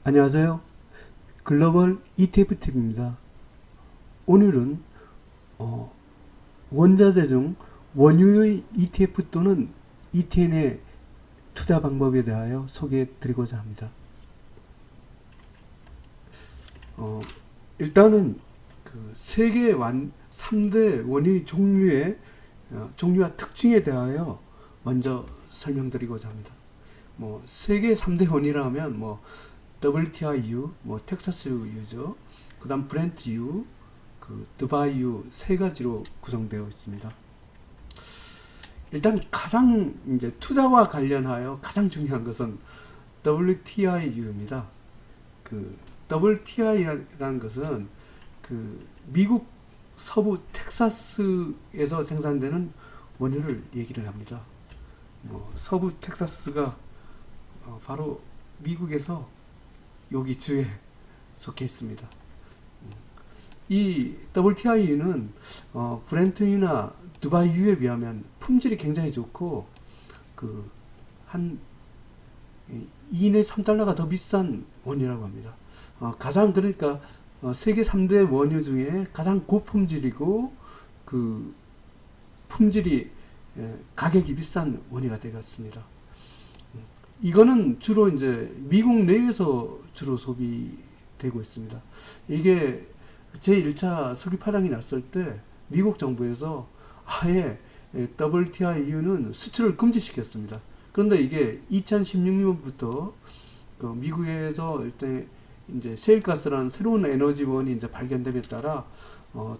안녕하세요. 글로벌 ETF 팁입니다. 오늘은 원자재 중 원유의 ETF 또는 ETN의 투자 방법에 대하여 소개해 드리고자 합니다. 일단은 그 세계 3대 원유 종류의 종류와 특징에 대하여 먼저 설명드리고자 합니다. 세계 3대 원유라면 WTIU, 텍사스유죠. 그 다음 브렌트유, 두바이유 세 가지로 구성되어 있습니다. 일단 가장 이제 투자와 관련하여 가장 중요한 것은 WTIU입니다. WTI라는 것은 미국 서부 텍사스에서 생산되는 원유를 얘기를 합니다. 서부 텍사스가 바로 미국에서 여기 주에 속해 있습니다. 이 WTI유는 브렌트유나 두바이유에 비하면 품질이 굉장히 좋고 한 2내 3달러가 더 비싼 원유라고 합니다. 가장 그러니까 세계 3대 원유 중에 가장 고품질이고 품질이 가격이 비싼 원유가 되겠습니다. 이거는 주로 이제 미국 내에서 주로 소비되고 있습니다. 이게 제1차 석유 파장이 났을 때 미국 정부에서 아예 WTI유는 수출을 금지시켰습니다. 그런데 이게 2016년부터 미국에서 일단 이제 셰일가스라는 새로운 에너지원이 이제 발견됨에 따라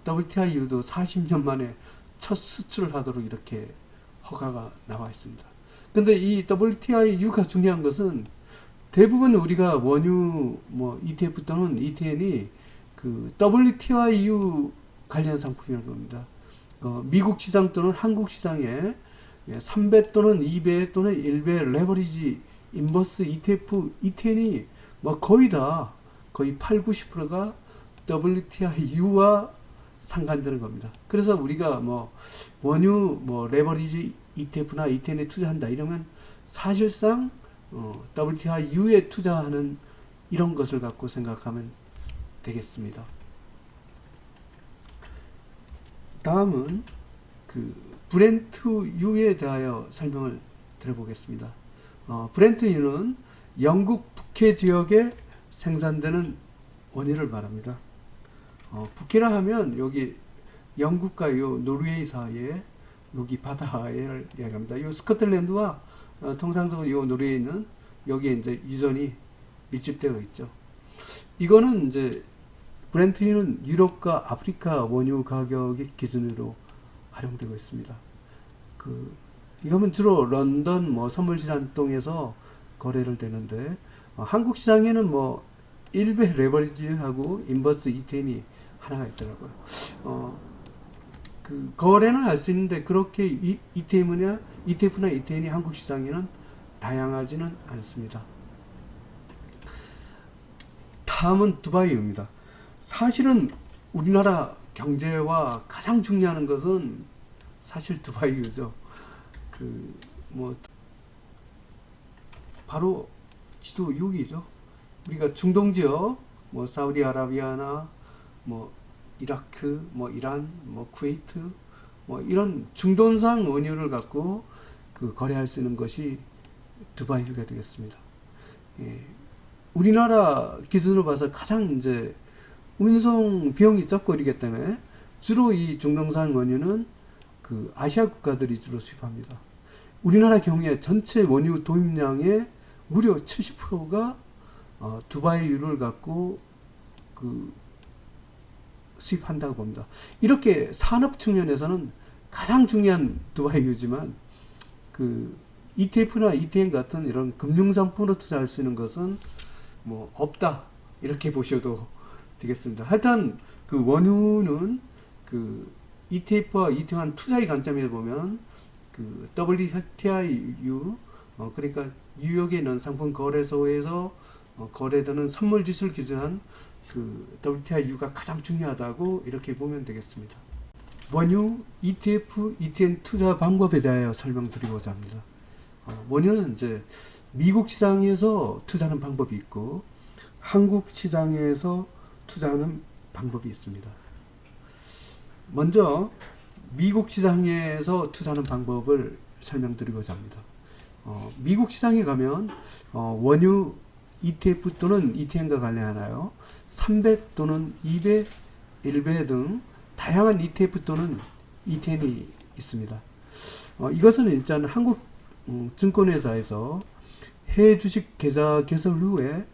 WTI유도 40년 만에 첫 수출을 하도록 이렇게 허가가 나와 있습니다. 근데 이 WTI유가 중요한 것은 대부분 우리가 원유 ETF 또는 ETN이 WTIU 관련 상품이라는 겁니다. 미국 시장 또는 한국 시장에 3배 또는 2배 또는 1배 레버리지 인버스 ETF, ETN이 거의 8, 90%가 WTIU와 상관되는 겁니다. 그래서 우리가 원유 레버리지 ETF나 ETN에 투자한다 이러면 사실상 WTIU에 투자하는 이런 것을 갖고 생각하면 되겠습니다. 다음은 브렌트유에 대하여 설명을 드려보겠습니다. 브렌트유는 영국 북해 지역에 생산되는 원유를 말합니다. 북해라 하면 여기 영국과 노르웨이 사이에 여기 바다를 이야기합니다. 이 스코틀랜드와 통상적으로 이 노르웨이는 여기에 이제 유전이 밀집되어 있죠. 이거는 이제 브렌트유는 유럽과 아프리카 원유 가격의 기준으로 활용되고 있습니다. 이거는 주로 런던 선물시장 통해서 거래를 되는데 한국 시장에는 1배 레버리지하고 인버스 ETN이 하나가 있더라고요. 거래는 할 수 있는데 그렇게 ETF나 ETN이 한국 시장에는 다양하지는 않습니다. 다음은 두바이유입니다. 사실은 우리나라 경제와 가장 중요한 것은 사실 두바이유죠. 바로 지도 여기죠. 우리가 중동 지역, 사우디아라비아나, 이라크, 이란, 쿠웨이트, 이런 중동산 원유를 갖고 거래할 수 있는 것이 두바이유가 되겠습니다. 우리나라 기준으로 봐서 가장 이제 운송 비용이 적고 이기 때문에 주로 이 중동산 원유는 아시아 국가들이 주로 수입합니다. 우리나라 경우에 전체 원유 도입량의 무려 70%가 두바이유를 갖고 수입한다고 봅니다. 이렇게 산업 측면에서는 가장 중요한 두바이유지만 ETF나 ETN 같은 이런 금융상품으로 투자할 수 있는 것은 없다 이렇게 보셔도 되겠습니다. 하여튼 원유는 ETF와 ETN 투자의 관점에서 보면 WTIU 그러니까 뉴욕에 있는 상품 거래소에서 거래되는 선물 지수를 기준한 WTIU가 가장 중요하다고 이렇게 보면 되겠습니다. 원유, ETF, ETN 투자 방법에 대하여 설명드리고자 합니다. 원유는 이제 미국 시장에서 투자하는 방법이 있고 한국 시장에서 투자하는 방법이 있습니다. 먼저 미국 시장에서 투자하는 방법을 설명드리고자 합니다. 미국 시장에 가면 원유 ETF 또는 ETN과 관련하여 300 또는 200, 1배 등 다양한 ETF 또는 ETN이 있습니다. 이것은 일단 한국 증권회사에서 해외 주식 계좌 개설 후에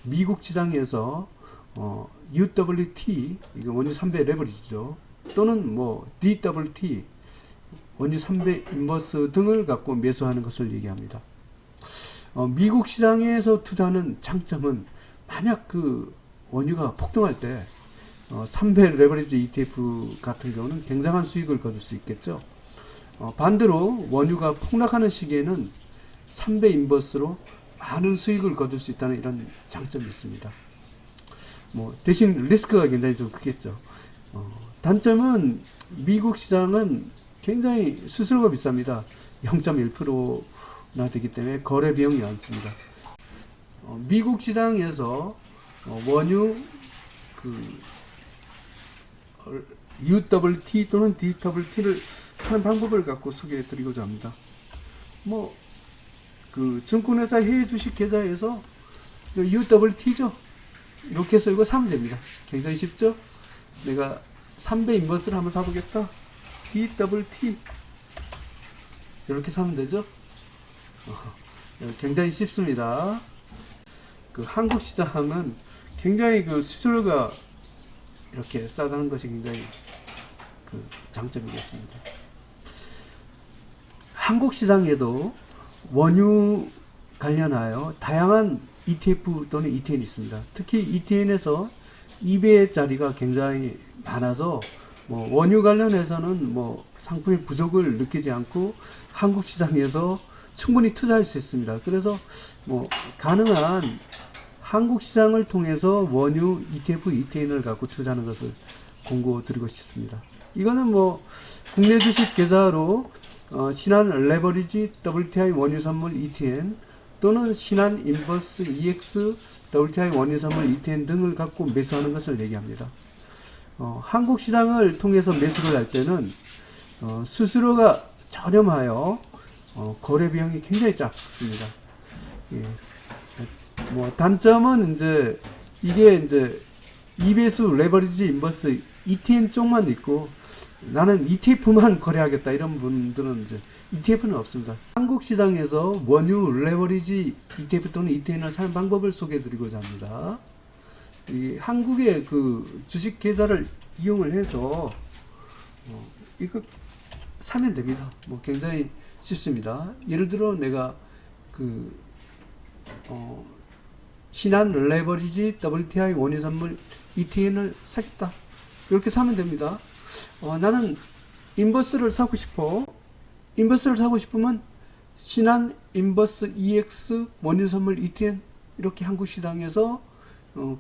미국 시장에서 UWT, 이거 원유 3배 레버리지죠. 또는 뭐 DWT, 원유 3배 인버스 등을 갖고 매수하는 것을 얘기합니다. 미국 시장에서 투자하는 장점은 만약 그 원유가 폭등할 때 3배 레버리지 ETF 같은 경우는 굉장한 수익을 거둘 수 있겠죠. 반대로 원유가 폭락하는 시기에는 3배 인버스로 많은 수익을 거둘 수 있다는 이런 장점이 있습니다. 대신 리스크가 굉장히 좀 크겠죠. 단점은 미국 시장은 굉장히 수수료가 비쌉니다. 0.1%나 되기 때문에 거래 비용이 많습니다. 미국 시장에서 원유 UWT 또는 DWT를 하는 방법을 갖고 소개해 드리고자 합니다. 증권회사 해외 주식 계좌에서 UWT죠. 이렇게 해서 이거 사면 됩니다. 굉장히 쉽죠? 내가 3배 인버스를 한번 사보겠다. DWT. 이렇게 사면 되죠? 굉장히 쉽습니다. 한국 시장은 굉장히 수수료가 이렇게 싸다는 것이 굉장히 장점이겠습니다. 한국 시장에도 원유 관련하여 다양한 ETF 또는 ETN이 있습니다. 특히 ETN에서 2배짜리가 굉장히 많아서 원유 관련해서는 상품의 부족을 느끼지 않고 한국 시장에서 충분히 투자할 수 있습니다. 그래서 가능한 한국 시장을 통해서 원유 ETF, ETN을 갖고 투자하는 것을 공고드리고 싶습니다. 이거는 국내 주식 계좌로 신한 레버리지 WTI 원유 선물 ETN 또는 신한 인버스 EX WTI 원유 선물 ETN 등을 갖고 매수하는 것을 얘기합니다. 한국 시장을 통해서 매수를 할 때는 수수료가 저렴하여 거래 비용이 굉장히 작습니다. 예. 단점은 이게 2배수 레버리지 인버스 ETN 쪽만 있고 나는 ETF만 거래하겠다 이런 분들은 ETF는 없습니다. 한국 시장에서 원유 레버리지 ETF 또는 ETN을 사는 방법을 소개해 드리고자 합니다. 한국의 주식 계좌를 이용을 해서 이거 사면 됩니다. 굉장히 쉽습니다. 예를 들어 내가 신한 레버리지 WTI 원유 선물 ETN을 사겠다. 이렇게 사면 됩니다. 나는 인버스를 사고 싶어. 인버스를 사고 싶으면 신한 인버스 EX 원유 선물 ETN 이렇게 한국 시장에서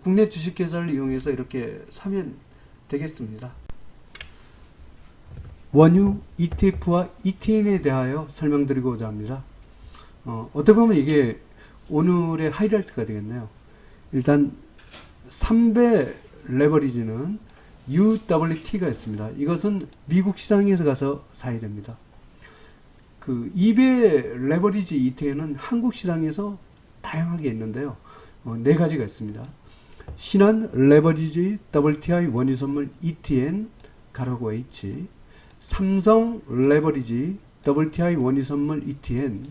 국내 주식 계좌를 이용해서 이렇게 사면 되겠습니다. 원유 ETF와 ETN에 대하여 설명드리고자 합니다. 어떻게 보면 이게 오늘의 하이라이트가 되겠네요. 일단 3배 레버리지는 UWT가 있습니다. 이것은 미국 시장에서 가서 사야 됩니다. 2배 레버리지 ETN은 한국 시장에서 다양하게 있는데요. 4가지가 있습니다. 신한 레버리지 WTI 원유 선물 ETN 가로고 H, 삼성 레버리지 WTI 원유 선물 ETN,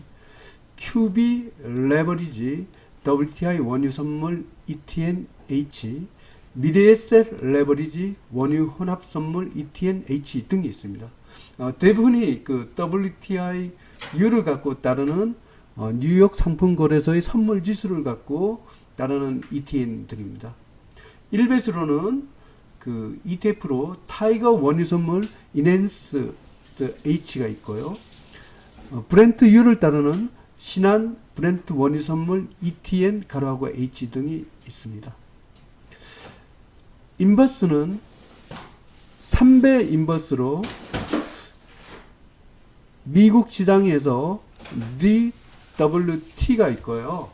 QB 레버리지 WTI 원유 선물 ETN H, 미래에셋 레버리지 원유 혼합 선물 ETN H 등이 있습니다. 대부분이 WTIU를 갖고 따르는 뉴욕 상품거래소의 선물 지수를 갖고 따르는 ETN 등입니다. 1배수로는 ETF로 타이거 원유 선물 이넨스 H가 있고요. 브렌트 U를 따르는 신한 브렌트 원유 선물 ETN 가로하고 H 등이 있습니다. 인버스는 3배 인버스로 미국 시장에서 DWT가 있고요.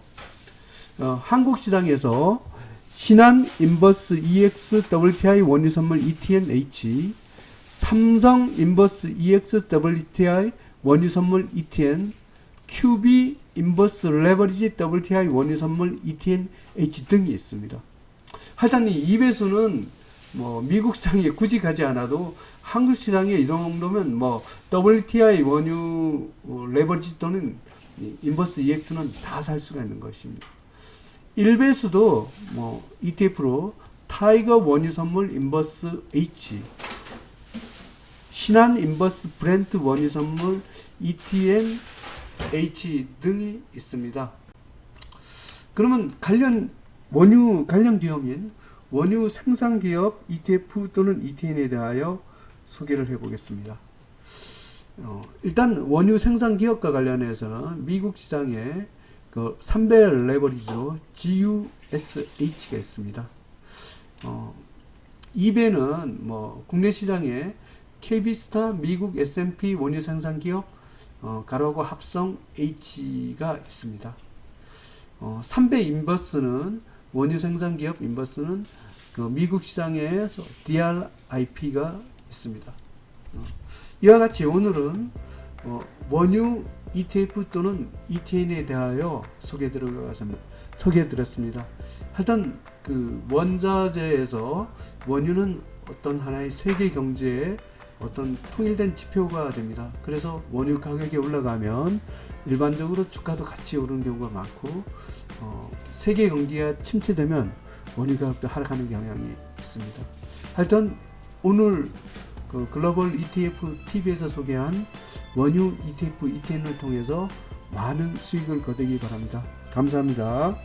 한국 시장에서 신한 인버스 EX WTI 원유 선물 ETNH, 삼성 인버스 EX WTI 원유 선물 ETN, QB 인버스 레버리지 WTI 원유 선물 ETNH 등이 있습니다. 하여튼 이 배수는 뭐 미국 시장에 굳이 가지 않아도 한국 시장에 이 정도면 뭐 WTI 원유 레버리지 또는 인버스 EX는 다 살 수가 있는 것입니다. 1배수도 뭐 ETF로 타이거 원유 선물 인버스 H, 신한 인버스 브렌트 원유 선물 ETNH 등이 있습니다. 그러면 원유 관련 기업인 원유 생산 기업 ETF 또는 ETN에 대하여 소개를 해보겠습니다. 일단 원유 생산 기업과 관련해서는 미국 시장에 그 3배 레버리지로 GUSH가 있습니다. 2배는 뭐 국내 시장에 KB스타 미국 S&P 원유 생산 기업 가로하고 합성 H가 있습니다. 3배 인버스는 원유 생산 기업 인버스는 그 미국 시장에서 DRIP가 있습니다. 이와 같이 오늘은 원유 ETF 또는 ETN에 대하여 소개해드렸습니다. 하여튼 그 원자재에서 원유는 어떤 하나의 세계 경제의 어떤 통일된 지표가 됩니다. 그래서 원유 가격이 올라가면 일반적으로 주가도 같이 오르는 경우가 많고 세계 경기가 침체되면 원유 가격도 하락하는 경향이 있습니다. 하여튼 오늘 그 글로벌 ETF TV에서 소개한 원유 ETF ETN을 통해서 많은 수익을 거두기 바랍니다. 감사합니다.